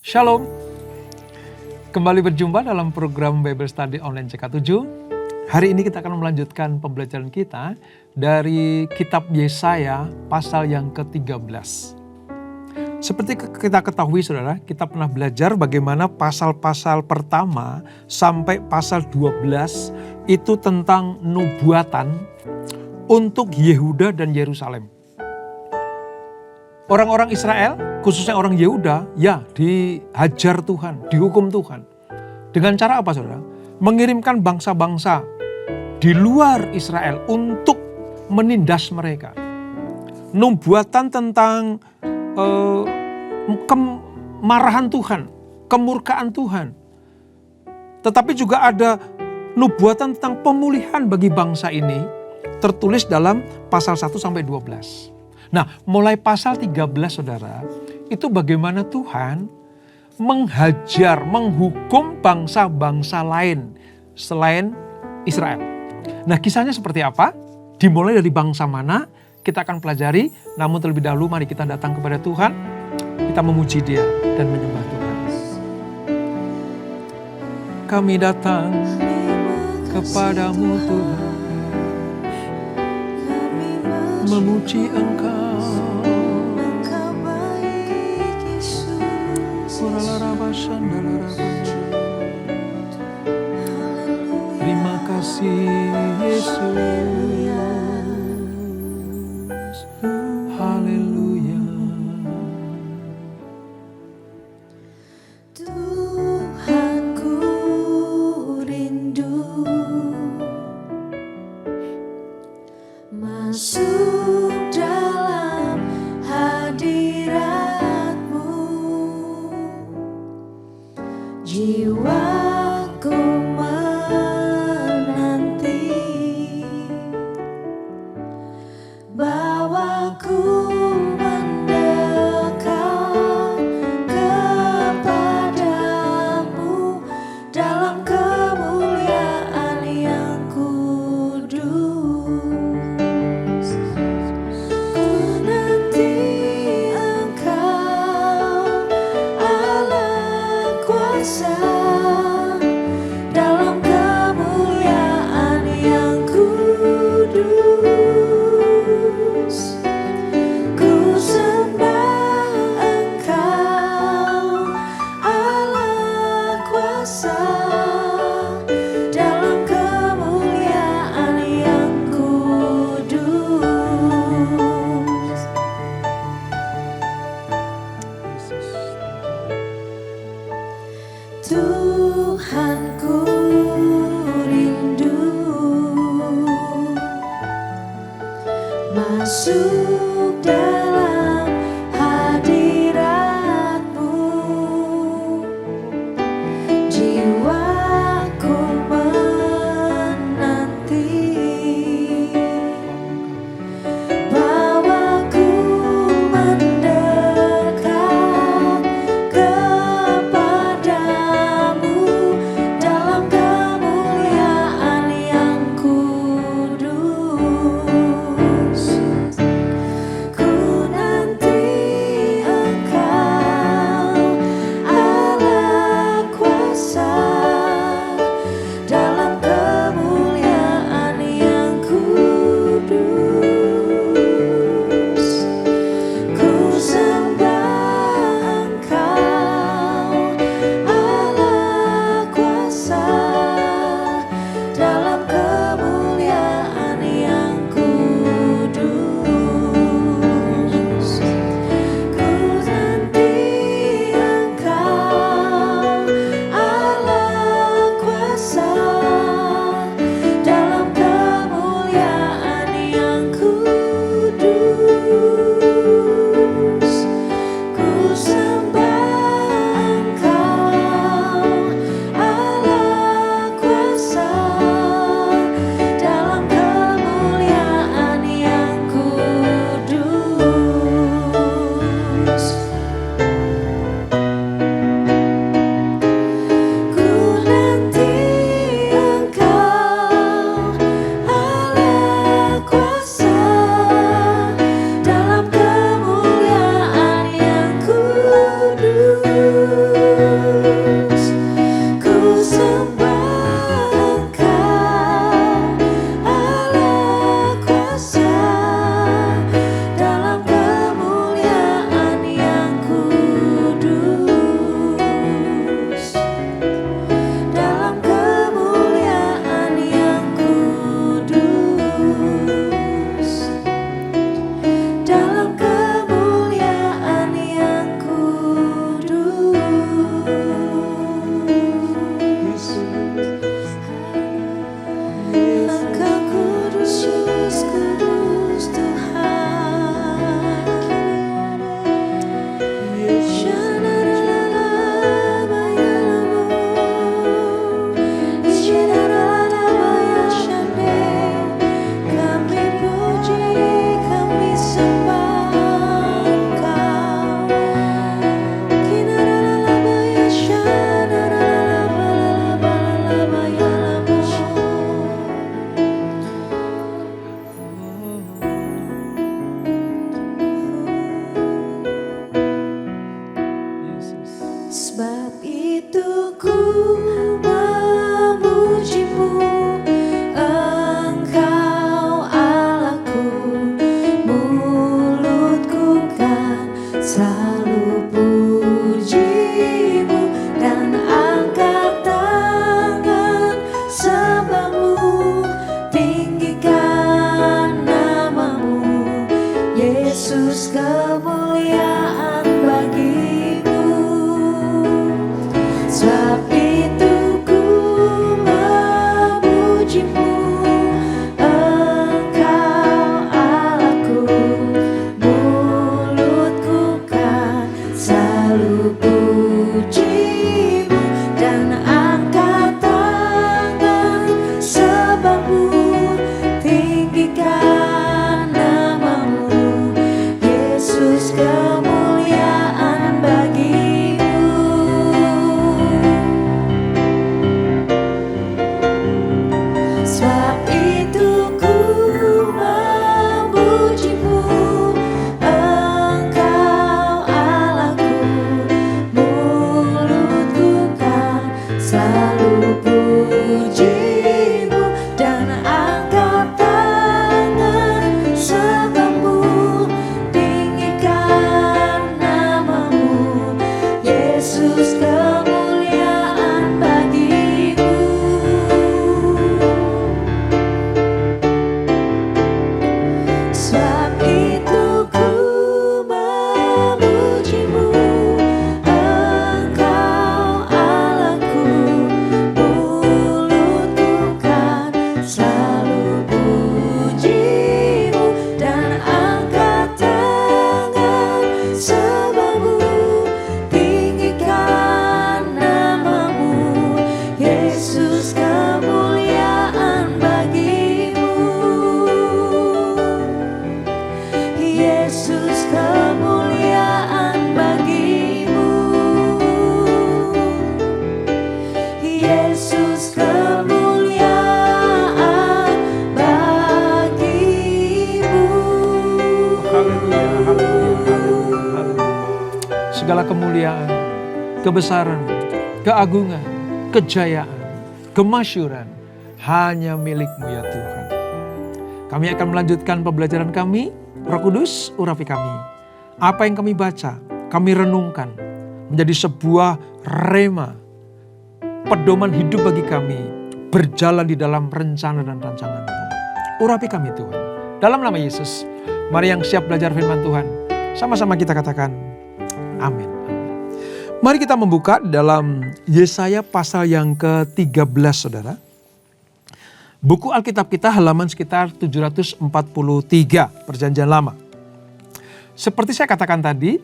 Shalom, kembali berjumpa dalam program Bible Study Online CK7. Hari ini kita akan melanjutkan pembelajaran kita dari kitab Yesaya pasal yang ke-13. Seperti kita ketahui saudara, kita pernah belajar bagaimana pasal-pasal pertama sampai pasal 12 itu tentang nubuatan untuk Yehuda dan Yerusalem. Orang-orang Israel, khususnya orang Yehuda, ya dihajar Tuhan, dihukum Tuhan. Dengan cara apa saudara? Mengirimkan bangsa-bangsa di luar Israel untuk menindas mereka. Nubuatan tentang kemarahan Tuhan, kemurkaan Tuhan. Tetapi juga ada nubuatan tentang pemulihan bagi bangsa ini, tertulis dalam pasal 1 sampai 12. Nah, mulai pasal 13 saudara, itu bagaimana Tuhan menghajar, menghukum bangsa-bangsa lain selain Israel. Nah, kisahnya seperti apa? Dimulai dari bangsa mana? Kita akan pelajari, namun terlebih dahulu mari kita datang kepada Tuhan, kita memuji Dia dan menyembah Tuhan. Kami datang kepadamu Tuhan, memuji Engkau. Terima kasih Yesus. Haleluya. Tuhan ku rindu masuk dalam hadirat-Mu, jiwaku menanti, bawaku mendekat kepadamu dalam kemuliaan yang kudus. Ku nanti Engkau Allah kuasa dalam kemuliaan yang kudus. Ku sembah Engkau Allah kuasa dalam kemuliaan yang kudus. Tuhan ku rindu masuk dalam hadirat-Mu, jiwaku menanti, bawaku mendekat kepadamu selalu pujimu dan angkat tangan sebabmu, tinggikan namamu, Yesus, kemuliaan bagimu. Sebab itu ku memujimu, Engkau Allahku, mulutku kan selalu pujimu dan angkat tangan sebabmu, tinggikan namamu, Yesus, kemuliaan bagimu. Sebab itu ku memujimu, Engkau Allahku, mulutku kan selalu pujimu dan angkat tangan sebabmu, tinggikan namamu, Yesus, kemuliaan bagimu. Yesus, kemuliaan bagimu. Yesus, kemuliaan bagimu. Haleluya, haleluya, haleluya. Segala kemuliaan, kebesaran, keagungan, kejayaan, kemasyuran hanya milik-Mu ya Tuhan. Kami akan melanjutkan pembelajaran kami. Roh Kudus, urapi kami. Apa yang kami baca, kami renungkan menjadi sebuah rema, pedoman hidup bagi kami, berjalan di dalam rencana dan rancangan-Mu. Urapi kami Tuhan. Dalam nama Yesus, mari yang siap belajar firman Tuhan, sama-sama kita katakan, amin. Mari kita membuka dalam Yesaya pasal yang ke-13, saudara. Buku Alkitab kita halaman sekitar 743, Perjanjian Lama. Seperti saya katakan tadi,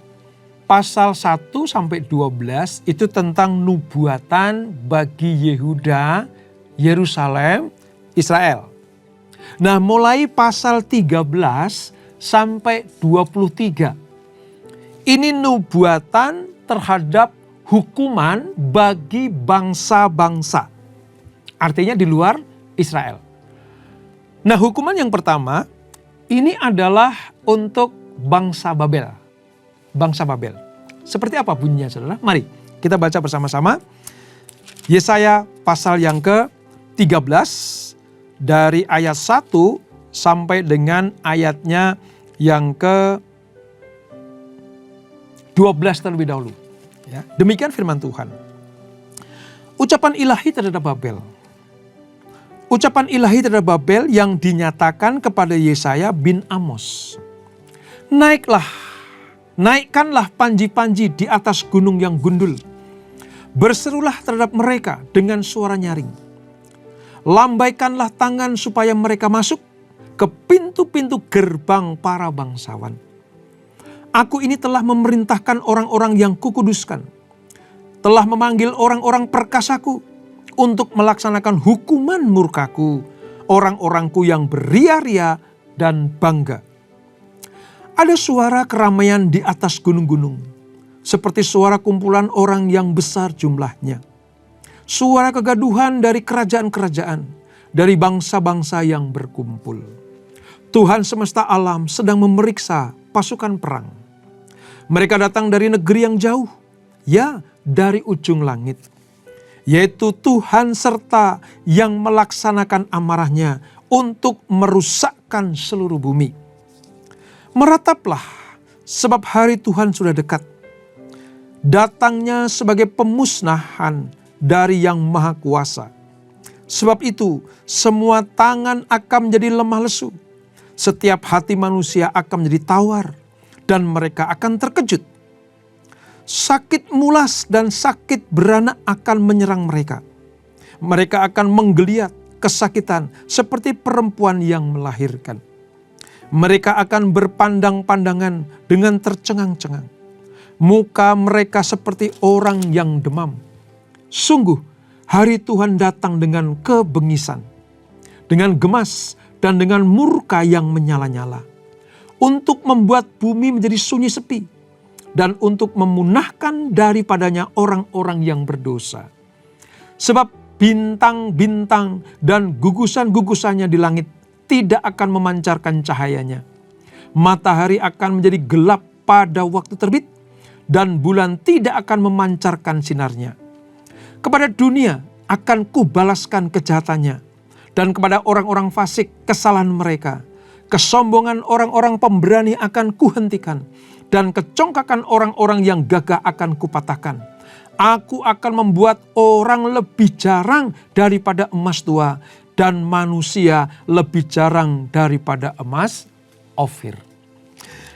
pasal 1 sampai 12 itu tentang nubuatan bagi Yehuda, Yerusalem, Israel. Nah, mulai pasal 13 sampai 23. Ini nubuatan terhadap hukuman bagi bangsa-bangsa. Artinya di luar Israel. Nah, hukuman yang pertama ini adalah untuk bangsa Babel. Bangsa Babel. Seperti apa bunyinya, saudara? Mari kita baca bersama-sama. Yesaya pasal yang ke-13 dari ayat 1 sampai dengan ayatnya yang ke-12 terlebih dahulu. Ya, demikian firman Tuhan. Ucapan ilahi terhadap Babel. Ucapan ilahi terhadap Babel yang dinyatakan kepada Yesaya bin Amos. Naikkanlah panji-panji di atas gunung yang gundul. Berserulah terhadap mereka dengan suara nyaring. Lambaikanlah tangan supaya mereka masuk ke pintu-pintu gerbang para bangsawan. Aku ini telah memerintahkan orang-orang yang kukuduskan. Telah memanggil orang-orang perkasaku untuk melaksanakan hukuman murkaku, orang-orangku yang beria-ria dan bangga. Ada suara keramaian di atas gunung-gunung, seperti suara kumpulan orang yang besar jumlahnya. Suara kegaduhan dari kerajaan-kerajaan, dari bangsa-bangsa yang berkumpul. Tuhan semesta alam sedang memeriksa pasukan perang. Mereka datang dari negeri yang jauh, ya dari ujung langit. Yaitu Tuhan serta yang melaksanakan amarahnya untuk merusakkan seluruh bumi. Merataplah, sebab hari Tuhan sudah dekat. Datangnya sebagai pemusnahan dari Yang Maha Kuasa. Sebab itu semua tangan akan menjadi lemah lesu. Setiap hati manusia akan menjadi tawar dan mereka akan terkejut. Sakit mulas dan sakit beranak akan menyerang mereka. Mereka akan menggeliat kesakitan seperti perempuan yang melahirkan. Mereka akan berpandang-pandangan dengan tercengang-cengang. Muka mereka seperti orang yang demam. Sungguh, hari Tuhan datang dengan kebengisan, dengan gemas dan dengan murka yang menyala-nyala, untuk membuat bumi menjadi sunyi sepi, dan untuk memunahkan daripadanya orang-orang yang berdosa. Sebab bintang-bintang dan gugusan-gugusannya di langit tidak akan memancarkan cahayanya. Matahari akan menjadi gelap pada waktu terbit, dan bulan tidak akan memancarkan sinarnya. Kepada dunia akan kubalaskan kejahatannya, dan kepada orang-orang fasik kesalahan mereka. Kesombongan orang-orang pemberani akan kuhentikan, dan kecongkakan orang-orang yang gagah akan kupatahkan. Aku akan membuat orang lebih jarang daripada emas tua, dan manusia lebih jarang daripada emas Ofir.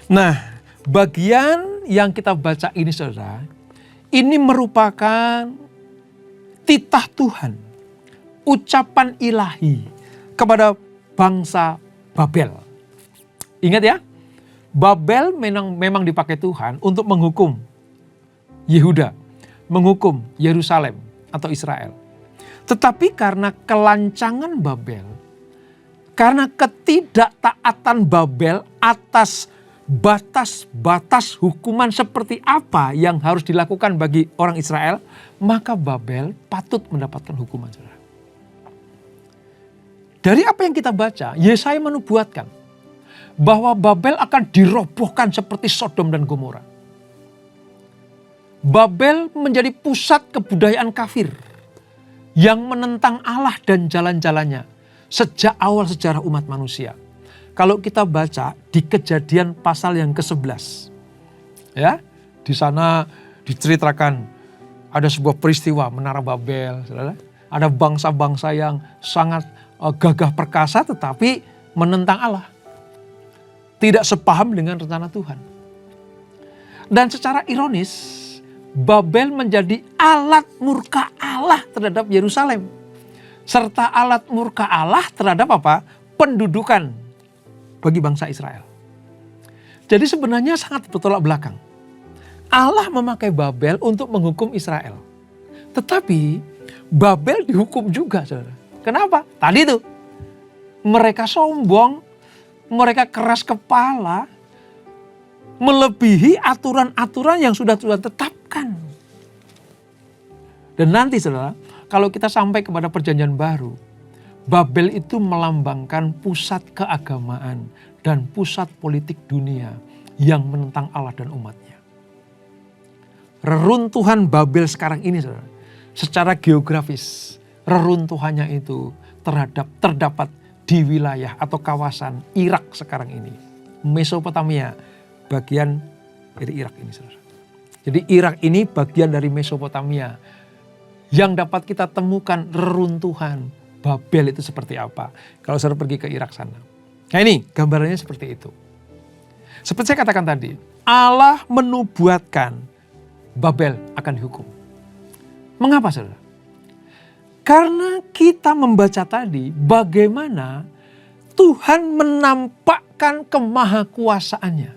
Nah, bagian yang kita baca ini saudara, ini merupakan titah Tuhan, ucapan ilahi kepada bangsa Babel. Ingat ya, Babel memang dipakai Tuhan untuk menghukum Yehuda, menghukum Yerusalem atau Israel. Tetapi karena kelancangan Babel, karena ketidaktaatan Babel atas batas-batas hukuman seperti apa yang harus dilakukan bagi orang Israel, maka Babel patut mendapatkan hukuman. Dari apa yang kita baca, Yesaya menubuatkan bahwa Babel akan dirobohkan seperti Sodom dan Gomora. Babel menjadi pusat kebudayaan kafir yang menentang Allah dan jalan-jalannya sejak awal sejarah umat manusia. Kalau kita baca di Kejadian pasal yang ke-11, ya, di sana diceritakan ada sebuah peristiwa Menara Babel, saudara. Ada bangsa-bangsa yang sangat gagah perkasa tetapi menentang Allah, tidak sepaham dengan rencana Tuhan. Dan secara ironis, Babel menjadi alat murka Allah terhadap Yerusalem, serta alat murka Allah terhadap apa? Pendudukan bagi bangsa Israel. Jadi sebenarnya sangat bertolak belakang. Allah memakai Babel untuk menghukum Israel. Tetapi Babel dihukum juga, saudara. Kenapa? Tadi tuh, mereka sombong, mereka keras kepala, melebihi aturan-aturan yang sudah Tuhan tetapkan. Dan nanti saudara, kalau kita sampai kepada perjanjian baru, Babel itu melambangkan pusat keagamaan dan pusat politik dunia yang menentang Allah dan umatnya. Reruntuhan Babel sekarang ini saudara, secara geografis, reruntuhannya itu terdapat di wilayah atau kawasan Irak sekarang ini. Mesopotamia, bagian dari Irak ini saudara. Jadi Irak ini bagian dari Mesopotamia yang dapat kita temukan reruntuhan Babel itu seperti apa kalau saudara pergi ke Irak sana. Nah ini gambarannya seperti itu. Seperti saya katakan tadi, Allah menubuatkan Babel akan dihukum. Mengapa saudara? Karena kita membaca tadi bagaimana Tuhan menampakkan kemahakuasaannya.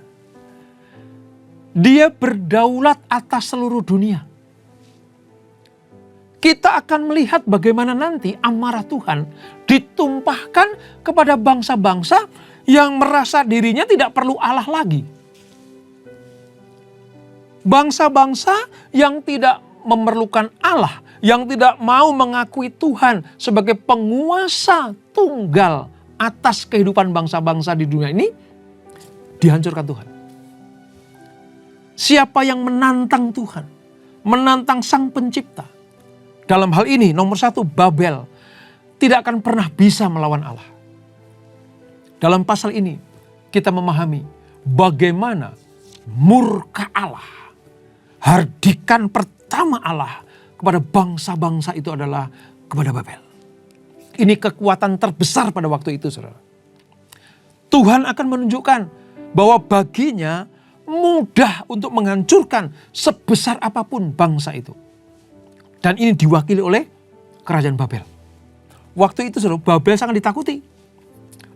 Dia berdaulat atas seluruh dunia. Kita akan melihat bagaimana nanti amarah Tuhan ditumpahkan kepada bangsa-bangsa yang merasa dirinya tidak perlu Allah lagi. Bangsa-bangsa yang tidak memerlukan Allah, yang tidak mau mengakui Tuhan sebagai penguasa tunggal atas kehidupan bangsa-bangsa di dunia ini, dihancurkan Tuhan. Siapa yang menantang Tuhan, menantang Sang Pencipta, dalam hal ini nomor satu Babel tidak akan pernah bisa melawan Allah. Dalam pasal ini kita memahami bagaimana murka Allah, hardikan pertama Allah kepada bangsa-bangsa itu adalah kepada Babel. Ini kekuatan terbesar pada waktu itu saudara. Tuhan akan menunjukkan bahwa baginya mudah untuk menghancurkan sebesar apapun bangsa itu. Dan ini diwakili oleh kerajaan Babel. Waktu itu saudara, Babel sangat ditakuti.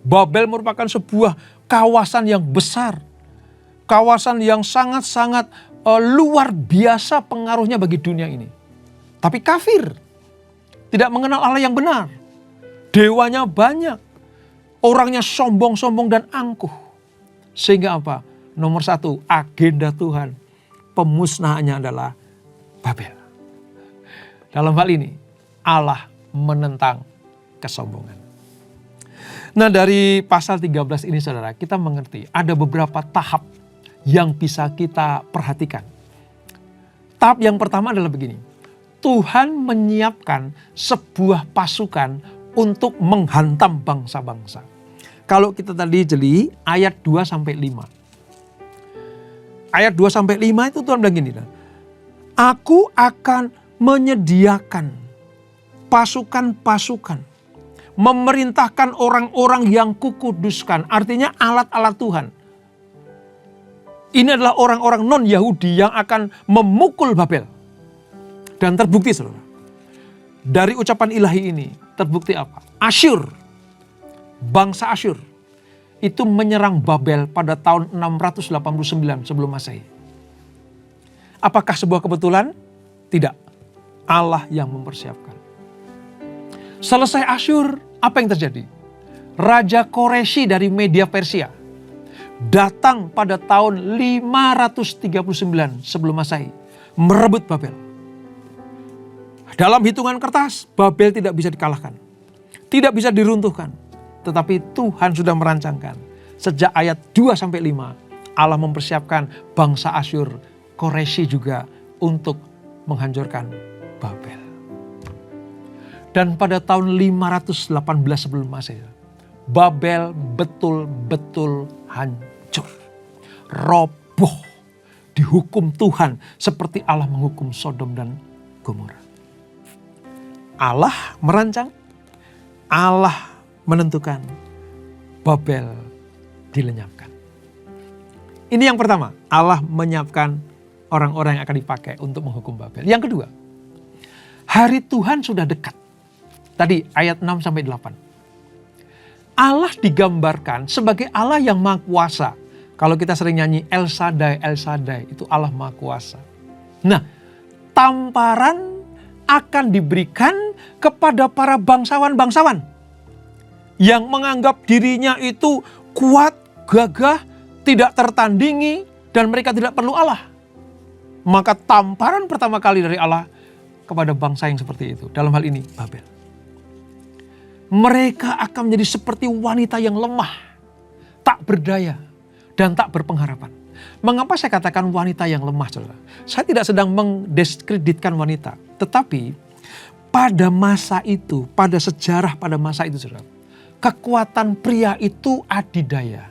Babel merupakan sebuah kawasan yang besar. Kawasan yang sangat-sangat luar biasa pengaruhnya bagi dunia ini. Tapi kafir, tidak mengenal Allah yang benar. Dewanya banyak, orangnya sombong-sombong dan angkuh. Sehingga apa? Nomor satu, agenda Tuhan, pemusnahannya adalah Babel. Dalam hal ini, Allah menentang kesombongan. Nah, dari pasal 13 ini saudara, kita mengerti ada beberapa tahap yang bisa kita perhatikan. Tahap yang pertama adalah begini. Tuhan menyiapkan sebuah pasukan untuk menghantam bangsa-bangsa. Kalau kita tadi jeli ayat 2-5. Ayat 2-5 itu Tuhan bilang gini. Aku akan menyediakan pasukan-pasukan, memerintahkan orang-orang yang kukuduskan, artinya alat-alat Tuhan. Ini adalah orang-orang non-Yahudi yang akan memukul Babel. Dan terbukti saudara, dari ucapan ilahi ini terbukti apa? Asyur, bangsa Asyur itu menyerang Babel pada tahun 689 sebelum Masehi. Apakah sebuah kebetulan? Tidak. Allah yang mempersiapkan. Selesai Asyur, apa yang terjadi? Raja Koreshi dari Media Persia datang pada tahun 539 sebelum Masehi, merebut Babel. Dalam hitungan kertas, Babel tidak bisa dikalahkan, tidak bisa diruntuhkan. Tetapi Tuhan sudah merancangkan. Sejak ayat 2-5, Allah mempersiapkan bangsa Asyur, Koreshi juga untuk menghancurkan Babel. Dan pada tahun 518 sebelum Masehi, Babel betul-betul hancur, roboh, dihukum Tuhan seperti Allah menghukum Sodom dan Gomora. Allah merancang, Allah menentukan, Babel dilenyapkan. Ini yang pertama, Allah menyiapkan orang-orang yang akan dipakai untuk menghukum Babel. Yang kedua, hari Tuhan sudah dekat. Tadi ayat 6-8. Allah digambarkan sebagai Allah yang maha kuasa. Kalau kita sering nyanyi El Shaddai, El Shaddai, itu Allah maha kuasa. Nah, tamparan akan diberikan kepada para bangsawan-bangsawan yang menganggap dirinya itu kuat, gagah, tidak tertandingi, dan mereka tidak perlu Allah. Maka tamparan pertama kali dari Allah kepada bangsa yang seperti itu, dalam hal ini Babel. Mereka akan menjadi seperti wanita yang lemah, tak berdaya, dan tak berpengharapan. Mengapa saya katakan wanita yang lemah, saudara? Saya tidak sedang mendiskreditkan wanita. Tetapi pada masa itu, pada sejarah pada masa itu, saudara, kekuatan pria itu adidaya,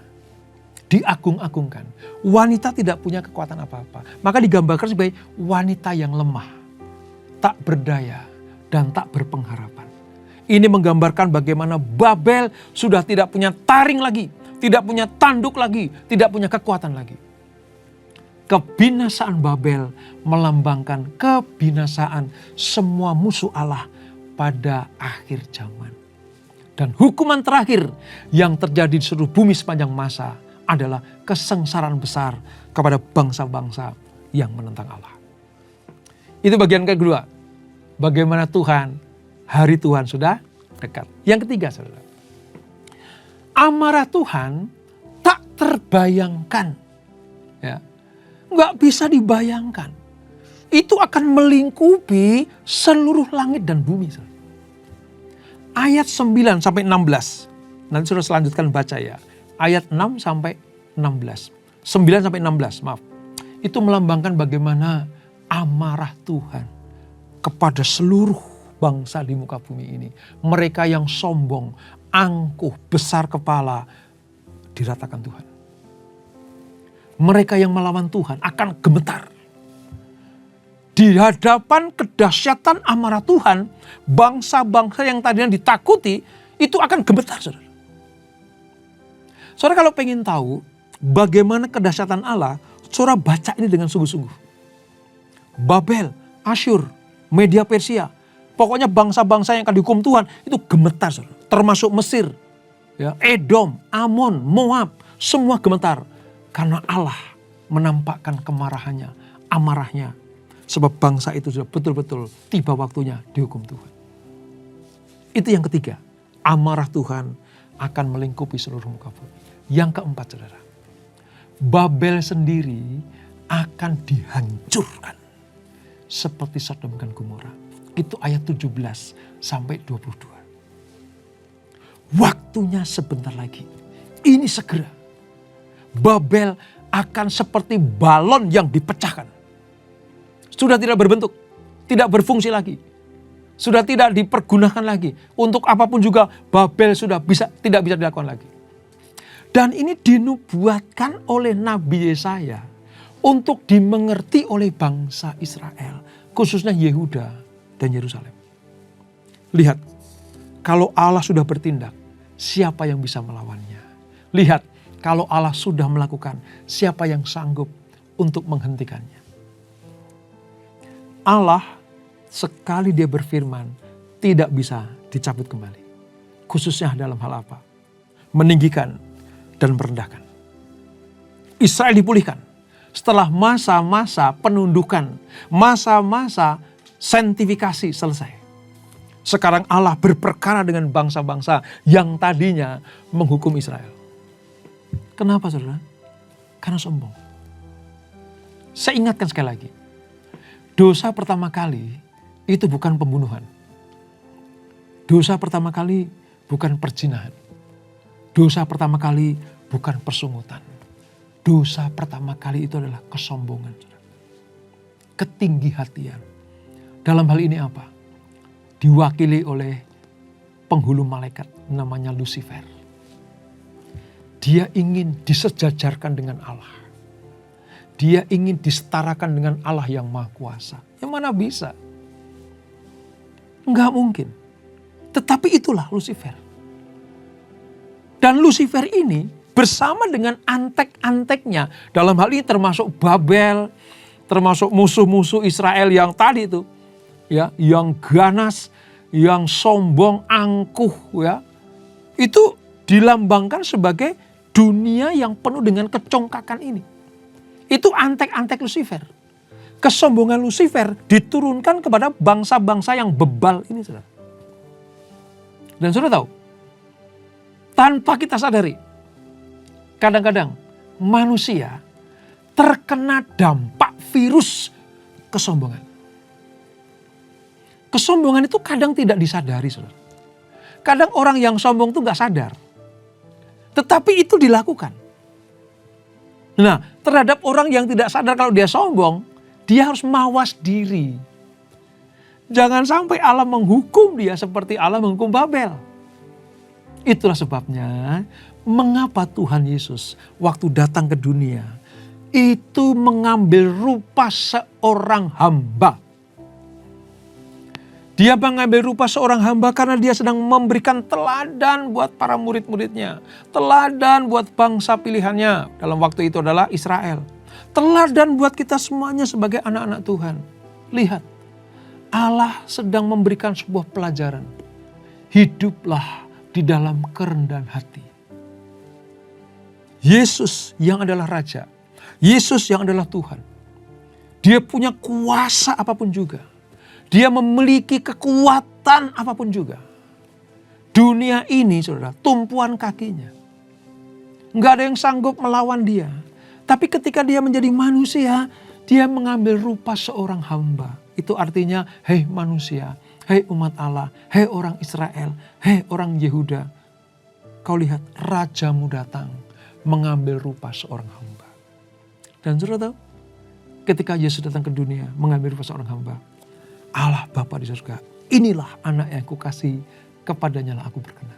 diagung-agungkan. Wanita tidak punya kekuatan apa-apa. Maka digambarkan sebagai wanita yang lemah, tak berdaya, dan tak berpengharapan. Ini menggambarkan bagaimana Babel sudah tidak punya taring lagi, tidak punya tanduk lagi, tidak punya kekuatan lagi. Kebinasaan Babel melambangkan kebinasaan semua musuh Allah pada akhir zaman. Dan hukuman terakhir yang terjadi di seluruh bumi sepanjang masa adalah kesengsaraan besar kepada bangsa-bangsa yang menentang Allah. Itu bagian kedua. Bagaimana Tuhan, hari Tuhan sudah dekat. Yang ketiga, saudara. Amarah Tuhan tak terbayangkan. Ya. Nggak bisa dibayangkan. Itu akan melingkupi seluruh langit dan bumi. Ayat 9-16. Nanti sudah selanjutkan baca ya. Ayat 6-16. 9-16, maaf. Itu melambangkan bagaimana amarah Tuhan kepada seluruh bangsa di muka bumi ini. Mereka yang sombong, angkuh, besar kepala, diratakan Tuhan. Mereka yang melawan Tuhan akan gemetar. Di hadapan kedahsyatan amarah Tuhan, bangsa-bangsa yang tadinya ditakuti, itu akan gemetar, saudara. Saudara kalau pengen tahu bagaimana kedahsyatan Allah, saudara baca ini dengan sungguh-sungguh. Babel, Asyur, Media Persia, pokoknya bangsa-bangsa yang akan dihukum Tuhan, itu gemetar, saudara. Termasuk Mesir, ya, Edom, Amon, Moab, semua gemetar. Karena Allah menampakkan kemarahannya. amarahnya. Sebab bangsa itu sudah betul-betul tiba waktunya dihukum Tuhan. Itu yang ketiga. Amarah Tuhan akan melingkupi seluruh muka bumi. Yang keempat, saudara. Babel sendiri akan dihancurkan. Seperti Sodom dan Gomora. Itu ayat 17 sampai 22. Waktunya sebentar lagi. Ini segera. Babel akan seperti balon yang dipecahkan. Sudah tidak berbentuk, tidak berfungsi lagi. Sudah tidak dipergunakan lagi. Untuk apapun juga Babel sudah tidak bisa dilakukan lagi. Dan ini dinubuatkan oleh Nabi Yesaya untuk dimengerti oleh bangsa Israel, khususnya Yehuda dan Yerusalem. Lihat, kalau Allah sudah bertindak, siapa yang bisa melawannya? Lihat, kalau Allah sudah melakukan, siapa yang sanggup untuk menghentikannya? Allah sekali dia berfirman tidak bisa dicabut kembali. Khususnya dalam hal apa? Meninggikan dan merendahkan. Israel dipulihkan setelah masa-masa penundukan, masa-masa sanktifikasi selesai. Sekarang Allah berperkara dengan bangsa-bangsa yang tadinya menghukum Israel. Kenapa, saudara? Karena sombong. Saya ingatkan sekali lagi. Dosa pertama kali itu bukan pembunuhan. Dosa pertama kali bukan perzinahan. Dosa pertama kali bukan persungutan. Dosa pertama kali itu adalah kesombongan. Ketinggi-hatian. Dalam hal ini apa? Diwakili oleh penghulu malaikat namanya Lucifer. Dia ingin disejajarkan dengan Allah. Dia ingin disetarakan dengan Allah yang Maha Kuasa. Yang mana bisa? Enggak mungkin. Tetapi itulah Lucifer. Dan Lucifer ini bersama dengan antek-anteknya. Dalam hal ini termasuk Babel. Termasuk musuh-musuh Israel yang tadi itu. Ya, yang ganas, yang sombong, angkuh. Ya, itu dilambangkan sebagai dunia yang penuh dengan kecongkakan ini. Itu antek-antek Lucifer. Kesombongan Lucifer diturunkan kepada bangsa-bangsa yang bebal ini, saudara. Dan saudara tahu, tanpa kita sadari, kadang-kadang manusia terkena dampak virus kesombongan. Kesombongan itu kadang tidak disadari, saudara. Kadang orang yang sombong itu gak sadar. Tetapi itu dilakukan. Nah, terhadap orang yang tidak sadar kalau dia sombong, dia harus mawas diri. Jangan sampai Allah menghukum dia seperti Allah menghukum Babel. Itulah sebabnya mengapa Tuhan Yesus waktu datang ke dunia itu mengambil rupa seorang hamba. Dia mengambil rupa seorang hamba karena dia sedang memberikan teladan buat para murid-muridnya. Teladan buat bangsa pilihannya. Dalam waktu itu adalah Israel. Teladan buat kita semuanya sebagai anak-anak Tuhan. Lihat, Allah sedang memberikan sebuah pelajaran. Hiduplah di dalam kerendahan hati. Yesus yang adalah Raja. Yesus yang adalah Tuhan. Dia punya kuasa apapun juga. Dia memiliki kekuatan apapun juga. Dunia ini, saudara, tumpuan kakinya. Nggak ada yang sanggup melawan dia. Tapi ketika dia menjadi manusia, dia mengambil rupa seorang hamba. Itu artinya, hei manusia, hei umat Allah, hei orang Israel, hei orang Yehuda. Kau lihat, rajamu datang mengambil rupa seorang hamba. Dan saudara tahu, ketika Yesus datang ke dunia mengambil rupa seorang hamba, Allah Bapa di surga, inilah anak yang kukasihi, kepadanya lah aku berkenan.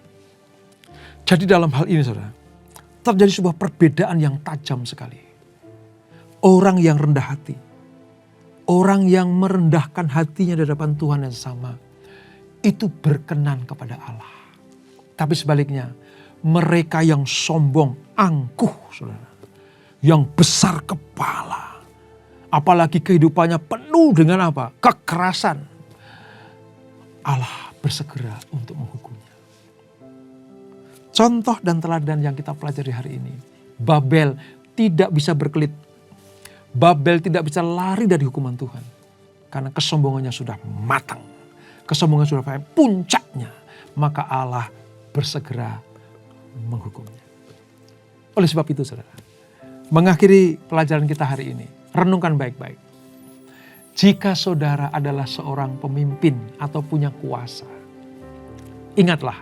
Jadi dalam hal ini, saudara, terjadi sebuah perbedaan yang tajam sekali. Orang yang rendah hati, orang yang merendahkan hatinya di hadapan Tuhan yang sama, itu berkenan kepada Allah. Tapi sebaliknya, mereka yang sombong, angkuh, saudara, yang besar kepala, apalagi kehidupannya penuh dengan apa? Kekerasan. Allah bersegera untuk menghukumnya. Contoh dan teladan yang kita pelajari hari ini. Babel tidak bisa berkelit. Babel tidak bisa lari dari hukuman Tuhan. Karena kesombongannya sudah matang. Kesombongan sudah sampai puncaknya. Maka Allah bersegera menghukumnya. Oleh sebab itu saudara, mengakhiri pelajaran kita hari ini, renungkan baik-baik. Jika saudara adalah seorang pemimpin atau punya kuasa, ingatlah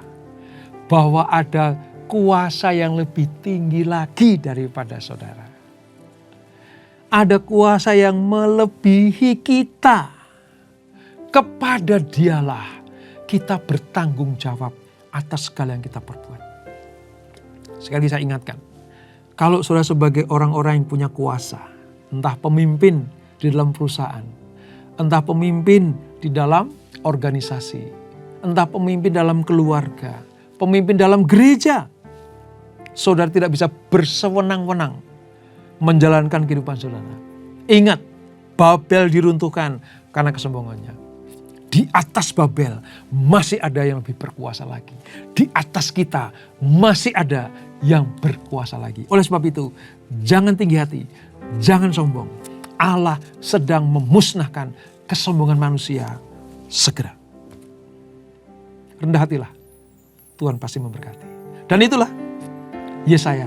bahwa ada kuasa yang lebih tinggi lagi daripada saudara. Ada kuasa yang melebihi kita. Kepada dialah kita bertanggung jawab atas segala yang kita perbuat. Sekali saya ingatkan, kalau saudara sebagai orang-orang yang punya kuasa, entah pemimpin di dalam perusahaan, entah pemimpin di dalam organisasi, entah pemimpin dalam keluarga, pemimpin dalam gereja, saudara tidak bisa bersewenang-wenang menjalankan kehidupan saudara. Ingat, Babel diruntuhkan karena kesombongannya. Di atas Babel masih ada yang lebih berkuasa lagi. Di atas kita masih ada yang berkuasa lagi. Oleh sebab itu, jangan tinggi hati, jangan sombong. Allah sedang memusnahkan kesombongan manusia segera. Rendah hatilah, Tuhan pasti memberkati. Dan itulah Yesaya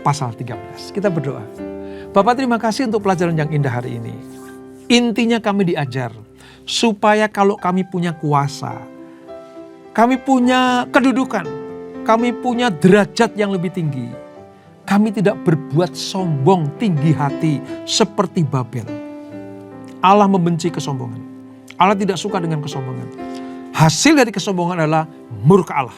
pasal 13. Kita berdoa. Bapak, terima kasih untuk pelajaran yang indah hari ini. Intinya kami diajar supaya kalau kami punya kuasa, kami punya kedudukan, kami punya derajat yang lebih tinggi, kami tidak berbuat sombong tinggi hati seperti Babel. Allah membenci kesombongan. Allah tidak suka dengan kesombongan. Hasil dari kesombongan adalah murka Allah.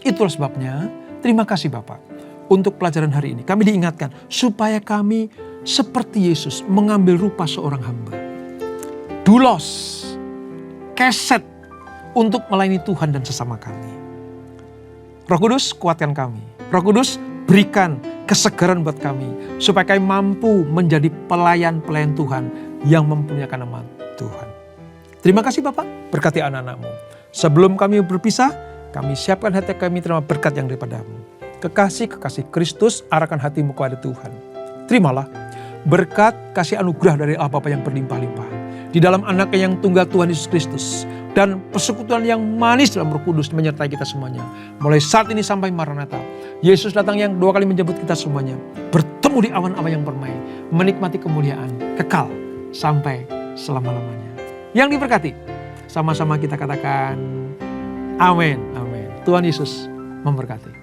Itulah sebabnya terima kasih Bapak untuk pelajaran hari ini. Kami diingatkan supaya kami seperti Yesus mengambil rupa seorang hamba. Dulos, keset untuk melayani Tuhan dan sesama kami. Roh Kudus kuatkan kami. Roh Kudus berikan kesegaran buat kami. Supaya kami mampu menjadi pelayan-pelayan Tuhan yang mempunyai nama Tuhan. Terima kasih Bapak, berkati anak-anak-Mu. Sebelum kami berpisah, kami siapkan hati kami terima berkat yang daripada-Mu. Kekasih-kekasih Kristus, arahkan hatimu kepada Tuhan. Terimalah berkat kasih anugerah dari Allah Bapa yang berlimpah-limpah. Di dalam anaknya yang tunggal Tuhan Yesus Kristus. Dan persekutuan yang manis dalam Roh Kudus menyertai kita semuanya. Mulai saat ini sampai Maranatha. Yesus datang yang 2 kali menjemput kita semuanya. Bertemu di awan-awan yang permai. Menikmati kemuliaan kekal sampai selama-lamanya. Yang diberkati. Sama-sama kita katakan amin. Amin. Tuhan Yesus memberkati.